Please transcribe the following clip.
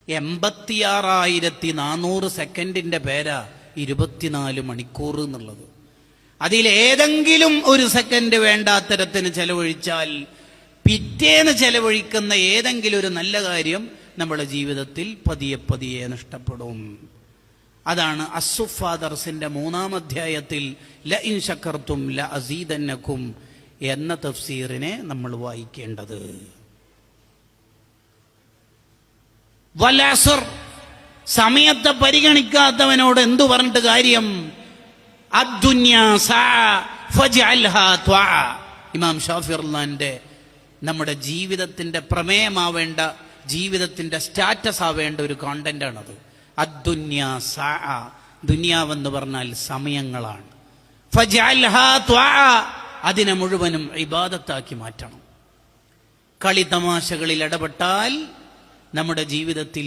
86,400 സെക്കൻഡിന്റെ പേരാ 24 മണിക്കൂർ എന്നുള്ളത്. അതിലേതെങ്കിലും ഒരു സെക്കൻഡ് വേണ്ടാത്തരത്തിന് ചെലവഴിച്ചാൽ പിറ്റേന്ന് ചെലവഴിക്കുന്ന ഏതെങ്കിലും ഒരു നല്ല കാര്യം നമ്മുടെ ജീവിതത്തിൽ പതിയെ പതിയെ നഷ്ടപ്പെടും. അതാണ് അസ്സുഫാദർസിന്റെ 3-ാം അധ്യായത്തിൽ ലഇൻ ശകർതും ലഅസീദന്നകും എന്ന തഫ്സീറിനെ നമ്മൾ വായിക്കേണ്ടത്. വൽഅസ്ർ, സമയത്തെ പരിഗണിക്കാത്തവനോട് എന്തു പറഞ്ഞിട്ട് കാര്യം? അദ്ദുന്യാ സഅ ഫജ്അൽഹാ ത്വഅ. ഇമാം ഷാഫിഈന്റെ നമ്മുടെ ജീവിതത്തിന്റെ പ്രമേയമാവേണ്ട, ജീവിതത്തിന്റെ സ്റ്റാറ്റസ് ആവേണ്ട ഒരു കോണ്ടന്റ് ആണത്. അദ്ദുന്യാ സഅ, ദുനിയാവെന്ന് പറഞ്ഞാൽ സമയങ്ങളാണ്. ഫജ്അൽഹാ ത്വഅ, അതിനെ മുഴുവനും ഇബാദത്താക്കി മാറ്റണം. കളി തമാശകളിൽ ഇടപെട്ടാൽ നമ്മുടെ ജീവിതത്തിൽ